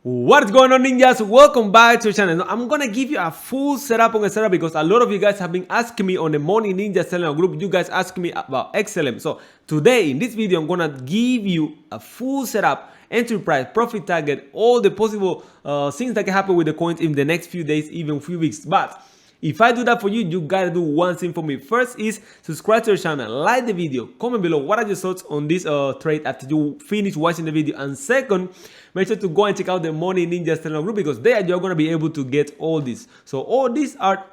What's going on, ninjas? Welcome back to the channel. Now, I'm gonna give you a full setup on the setup because a lot of you guys have been asking me on the Morning Ninja Telegram group. You guys asking me about XLM. So today in this video, I'm gonna give you a full setup, entry price, profit target, all the possible things that can happen with the coins in the next few days, even few weeks. But if I do that for you, you gotta do one thing for me. First is subscribe to the channel, like the video, comment below what are your thoughts on this trade after you finish watching the video. And second, make sure to go and check out the Morning Ninjas Telegram group because there you're gonna be able to get all this. So all these are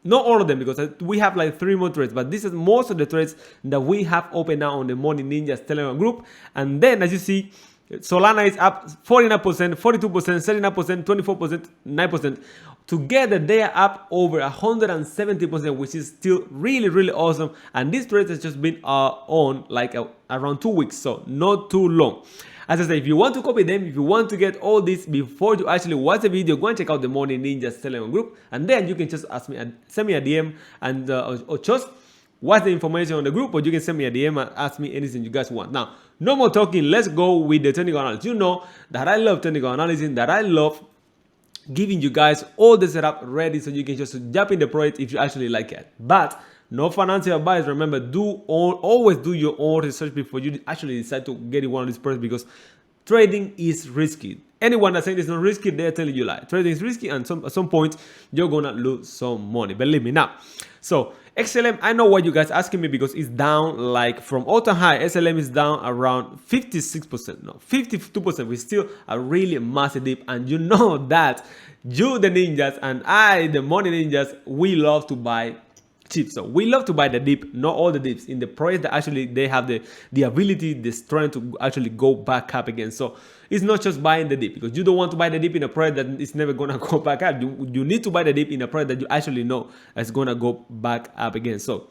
not all of them because we have like 3 more trades, but this is most of the trades that we have open now on the Morning Ninjas Telegram group. And then as you see, Solana is up 49%, 42%, 39%, 24%, 9%. Together, they are up over 170%, which is still really awesome. And this trade has just been on like around 2 weeks, so not too long. As I said, if you want to copy them, if you want to get all this before you actually watch the video, go and check out the Morning Ninjas Telegram group, and then you can just ask me, send me a DM, and or just watch the information on the group, or you can send me a DM and ask me anything you guys want. Now, no more talking. Let's go with the technical analysis. You know that I love technical analysis, that I love giving you guys all the setup ready so you can just jump in the project if you actually like it. But no financial advice. Remember, always do your own research before you actually decide to get in one of these projects because trading is risky. Anyone that says it's not risky, they're telling you lie. Trading is risky, and at some point you're gonna lose some money. Believe me. Now, so XLM, I know what you guys asking me because it's down like from all-time high. XLM is down around 56%, no, 52%. We're still a really massive dip, and you know that you, the ninjas, and I, the money ninjas, we love to buy cheap. So we love to buy the dip, not all the dips in the project that actually they have the ability, the strength to actually go back up again. So it's not just buying the dip because you don't want to buy the dip in a project that is never gonna go back up. You need to buy the dip in a project that you actually know is gonna go back up again. So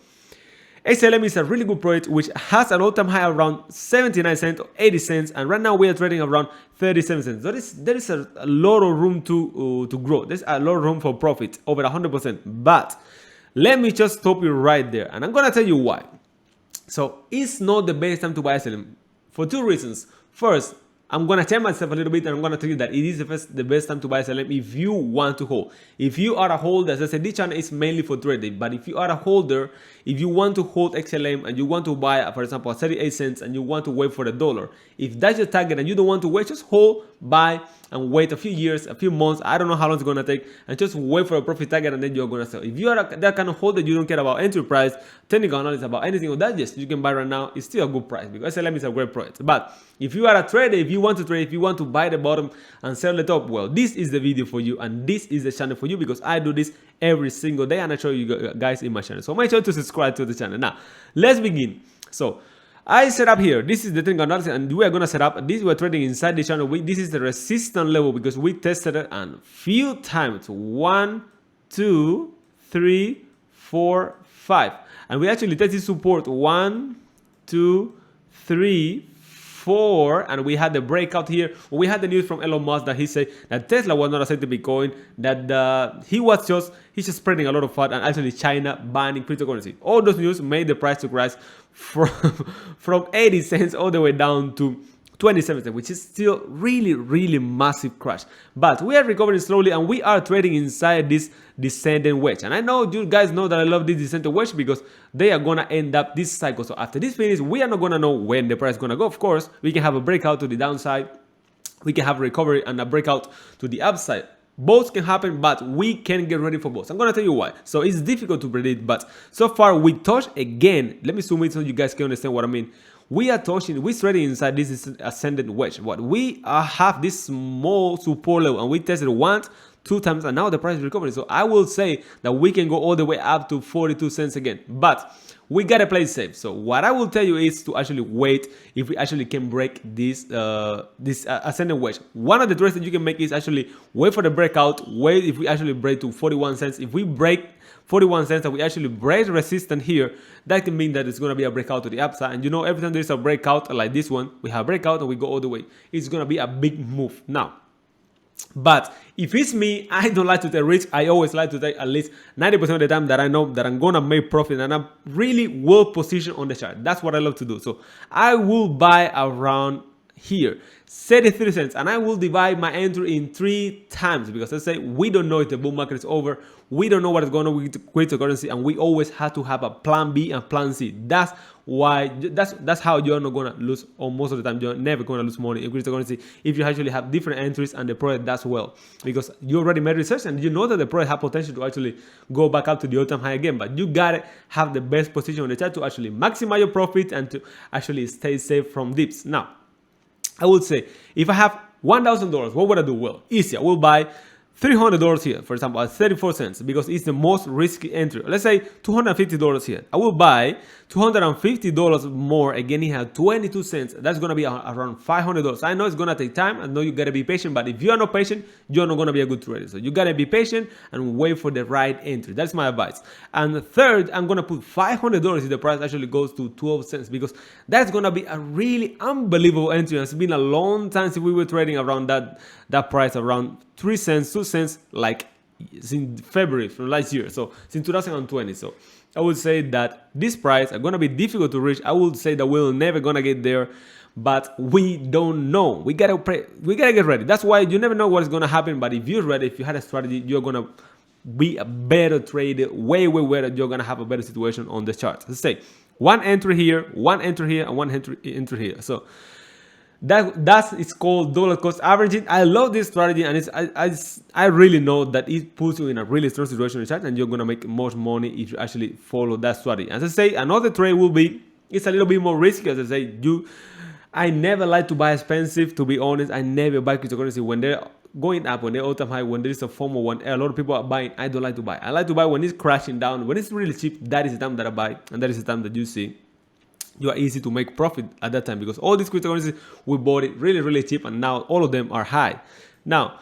XLM is a really good project which has an all-time high around 79 cents or 80 cents, and right now we are trading around 37 cents. So there is a lot of room to grow. There's a lot of room for profit, over 100%. But let me just stop you right there, and I'm gonna tell you why. So it's not the best time to buy XLM for 2 reasons. First, I'm gonna tell myself a little bit, and I'm gonna tell you that it is the best time to buy XLM if you want to hold. If you are a holder, as I said, this channel is mainly for trading, but if you are a holder, if you want to hold XLM and you want to buy, for example, 38 cents and you want to wait for the dollar, if that's your target and you don't want to wait, just hold, buy, and wait a few years, a few months. I don't know how long it's gonna take, and just wait for a profit target, and then you're gonna sell. If you are that kind of holder, you don't care about entry price, technical analysis, about anything of that, yes, you can buy right now. It's still a good price because XLM is a great project. But if you are a trader, if you want to trade, if you want to buy the bottom and sell the top, well, this is the video for you, and this is the channel for you because I do this every single day, and I show you guys in my channel. So make sure to subscribe to the channel. Now, let's begin. So I set up here. This is the technical analysis, and we are gonna set up this. We're trading inside the channel. This is the resistance level because we tested it a few times. 1, 2, 3, 4, 5, and we actually tested support 1, 2, 3, 4, and we had the breakout here. We had the news from Elon Musk that he said that Tesla was not accepting Bitcoin, that he's just spreading a lot of fat, and actually China banning cryptocurrency. All those news made the price to rise from 80 cents all the way down to 27 cents, which is still really massive crash. But we are recovering slowly, and we are trading inside this descending wedge. And I know you guys know that I love this descending wedge because they are gonna end up this cycle. So after this finish, we are not gonna know when the price is gonna go. Of course, we can have a breakout to the downside, we can have a recovery and a breakout to the upside. Both can happen, but we can get ready for both. I'm gonna tell you why. So it's difficult to predict, but so far we touched again. Let me zoom in so you guys can understand what I mean. We're trading inside this ascendant wedge. What we have this small support level, and we tested once, 2 times, and now the price is recovering. So I will say that we can go all the way up to 42 cents again, but we gotta play safe. So what I will tell you is to actually wait if we actually can break this ascendant wedge. One of the trades that you can make is actually wait for the breakout. Wait if we actually break to 41 cents. If we break 41 cents and we actually break resistance here, that can mean that it's going to be a breakout to the upside. And you know, every time there's a breakout like this one, we have a breakout and we go all the way, it's going to be a big move. Now, but if it's me, I don't like to take risks. I always like to take at least 90% of the time that I know that I'm gonna make profit and I'm really well positioned on the chart. That's what I love to do. So I will buy around here 33 cents, and I will divide my entry in 3 times because let's say we don't know if the bull market is over, we don't know what is going on with cryptocurrency, and we always have to have a plan B and plan C. That's why that's how you're not gonna lose, or most of the time you're never gonna lose money in cryptocurrency if you actually have different entries and the project does well, because you already made research and you know that the project have potential to actually go back up to the all-time high again. But you gotta have the best position on the chart to actually maximize your profit and to actually stay safe from dips. Now, I would say if I have $1,000, what would I do? Well, easy. I will buy $300 here, for example, at 34 cents, because it's the most risky entry. Let's say $250 here. I will buy $250 more. Again, he had 22 cents. That's going to be around $500. I know it's going to take time. I know you got to be patient, but if you are not patient, you're not going to be a good trader. So you got to be patient and wait for the right entry. That's my advice. And third, I'm going to put $500 if the price actually goes to 12 cents, because that's going to be a really unbelievable entry. It's been a long time since we were trading around that price, around 3 cents, 2 cents, like since February from last year, so since 2020. So I would say that this price are gonna be difficult to reach. I would say that we're never gonna get there, but we don't know. We gotta pray, we gotta get ready. That's why you never know what is gonna happen. But if you're ready, if you had a strategy, you're gonna be a better trader, way better. You're gonna have a better situation on the chart. Let's say one entry here, and one entry here. So it's called dollar cost averaging. I love this strategy, and I really know that it puts you in a really strong situation in the chart, and you're gonna make much money if you actually follow that strategy. As I say, another trade will be, it's a little bit more risky. As I say, I never like to buy expensive, to be honest. I never buy cryptocurrency when they're going up, when they're all-time high, when there is a FOMO, when a lot of people are buying. I don't like to buy. I like to buy when it's crashing down, when it's really cheap. That is the time that I buy, and that is the time that you see you are easy to make profit at that time, because all these cryptocurrencies, we bought it really cheap, and now all of them are high. Now,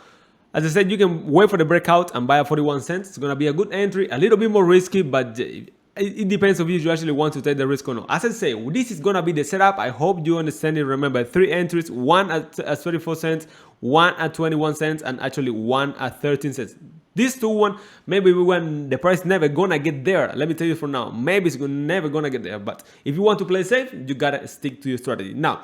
as I said, you can wait for the breakout and buy at 41 cents. It's gonna be a good entry, a little bit more risky, but it depends on if you actually want to take the risk or not. As I say, this is gonna be the setup. I hope you understand it. Remember, 3 entries, one at 34 cents, one at 21 cents, and actually one at 13 cents. These two, maybe when the price never gonna get there. Let me tell you for now, maybe it's never gonna get there. But if you want to play safe, you gotta stick to your strategy. Now,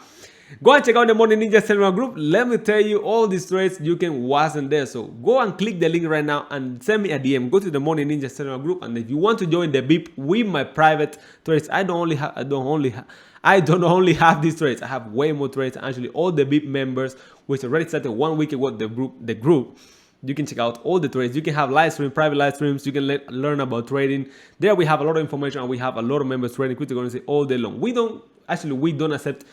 go and check out the Morning Ninja Telegram group. Let me tell you all these trades you can wasn't there. So go and click the link right now and send me a DM. Go to the Morning Ninja Telegram group, and if you want to join the VIP with my private trades, I don't only have these trades. I have way more trades. Actually, all the VIP members, which already started 1 week ago, the group. You can check out all the trades. You can have live stream, private live streams. You can learn about trading. There we have a lot of information, and we have a lot of members trading cryptocurrency all day long. We don't accept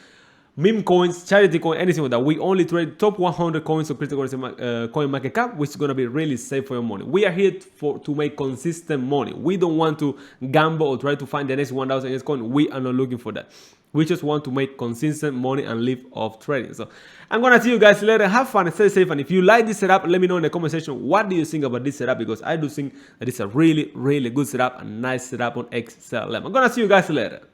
meme coins, charity coin, anything like that. We only trade top 100 coins of cryptocurrency coin market cap, which is going to be really safe for your money. We are here to make consistent money. We don't want to gamble or try to find the next 1,000 coin. We are not looking for that. We just want to make consistent money and live off trading. So I'm gonna see you guys later. Have fun and stay safe. And if you like this setup, let me know in the comment section what do you think about this setup, because I do think that it's a really good setup, a nice setup on XLM. I'm gonna see you guys later.